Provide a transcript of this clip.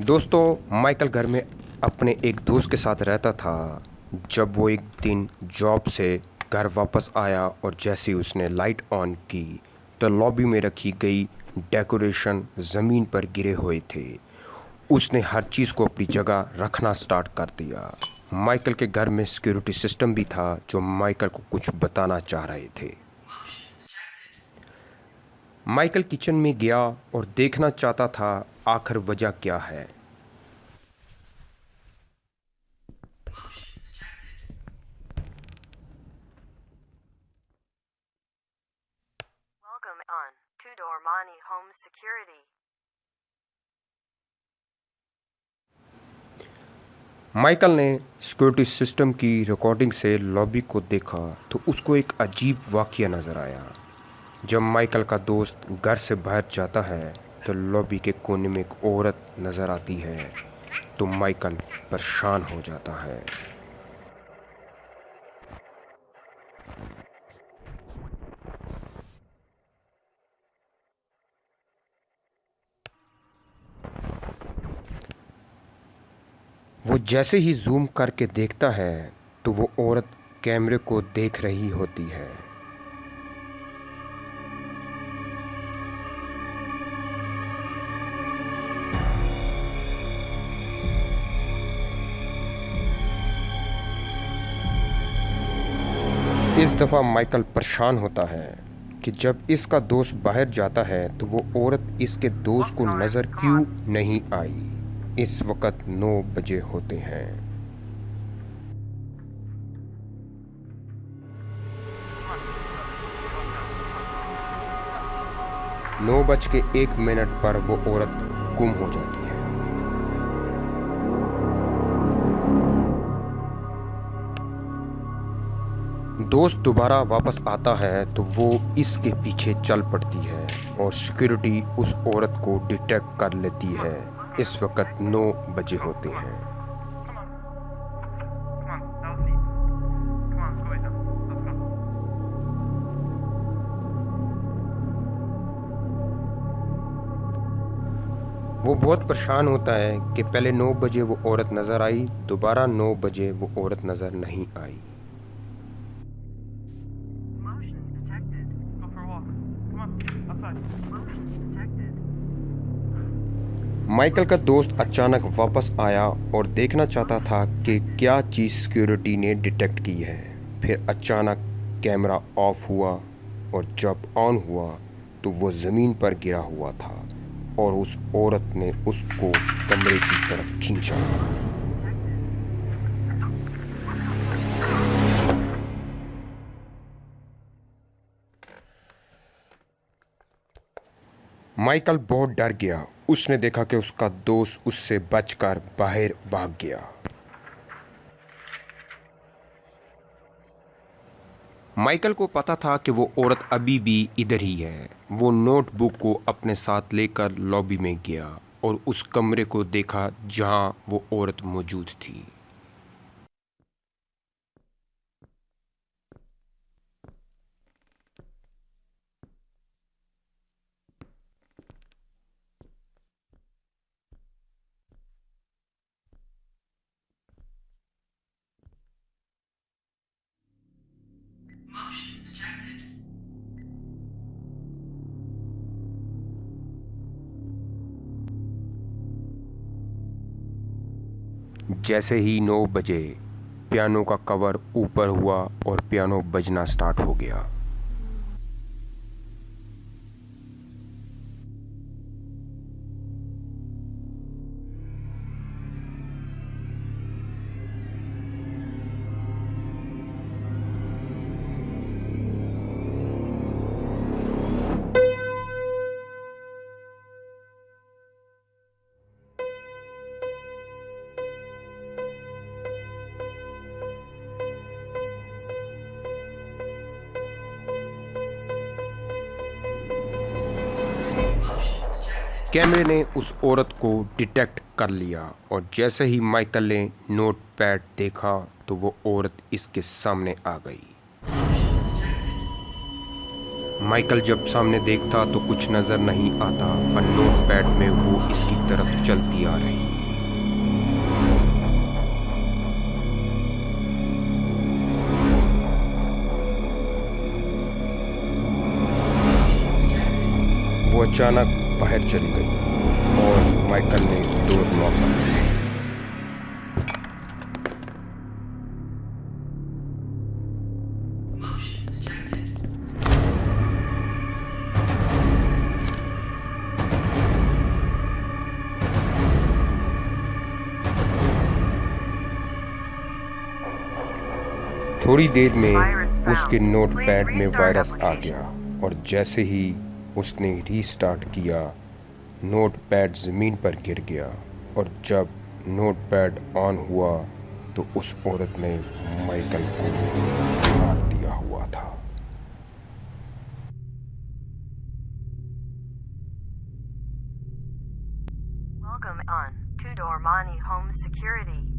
दोस्तों, माइकल घर में अपने एक दोस्त के साथ रहता था। जब वो एक दिन जॉब से घर वापस आया और जैसे ही उसने लाइट ऑन की तो लॉबी में रखी गई डेकोरेशन ज़मीन पर गिरे हुए थे। उसने हर चीज़ को अपनी जगह रखना स्टार्ट कर दिया। माइकल के घर में सिक्योरिटी सिस्टम भी था जो माइकल को कुछ बताना चाह रहे थे। माइकल किचन में गया और देखना चाहता था आखिर वजह क्या है। Welcome on to Dormani Home Security. Michael ने सिक्योरिटी सिस्टम की रिकॉर्डिंग से लॉबी को देखा तो उसको एक अजीब वाक़या नज़र आया। जब माइकल का दोस्त घर से बाहर जाता है तो लॉबी के कोने में एक औरत नज़र आती है तो माइकल परेशान हो जाता है। वो जैसे ही जूम करके देखता है तो वो औरत कैमरे को देख रही होती है। इस दफ़ा माइकल परेशान होता है कि जब इसका दोस्त बाहर जाता है तो वो औरत इसके दोस्त को नज़र क्यों नहीं आई। इस वक्त 9 बजे होते हैं। 9:01 पर वो औरत गुम हो जाती है। दोस्त दोबारा वापस आता है तो वो इसके पीछे चल पड़ती है और सिक्योरिटी उस औरत को डिटेक्ट कर लेती है। इस वक्त 9 बजे होते हैं। वो बहुत परेशान होता है कि पहले 9 बजे वो औरत नज़र आई, दोबारा 9 बजे वो औरत नज़र नहीं आई। माइकल का दोस्त अचानक वापस आया और देखना चाहता था कि क्या चीज़ सिक्योरिटी ने डिटेक्ट की है। फिर अचानक कैमरा ऑफ हुआ और जब ऑन हुआ तो वो ज़मीन पर गिरा हुआ था और उस औरत ने उसको कमरे की तरफ खींचा। माइकल बहुत डर गया। उसने देखा कि उसका दोस्त उससे बचकर बाहर भाग गया। माइकल को पता था कि वो औरत अभी भी इधर ही है। वो नोटबुक को अपने साथ लेकर लॉबी में गया और उस कमरे को देखा जहां वो औरत मौजूद थी। जैसे ही 9 बजे पियानो का कवर ऊपर हुआ और पियानो बजना स्टार्ट हो गया। कैमरे ने उस औरत को डिटेक्ट कर लिया और जैसे ही माइकल ने नोट पैड देखा तो वो औरत इसके सामने आ गई। माइकल जब सामने देखता तो कुछ नज़र नहीं आता, पर नोट पैड में वो इसकी तरफ चलती आ रही। अचानक बाहर चली गई और माइकल ने डोर लॉक कर दिया। थोड़ी देर में उसके नोटपैड में वायरस आ गया और जैसे ही उसने रीस्टार्ट किया, नोटपैड ज़मीन पर गिर गया और जब नोटपैड ऑन हुआ तो उस औरत ने माइकल को मार दिया हुआ था। Welcome on to Dormani Home Security.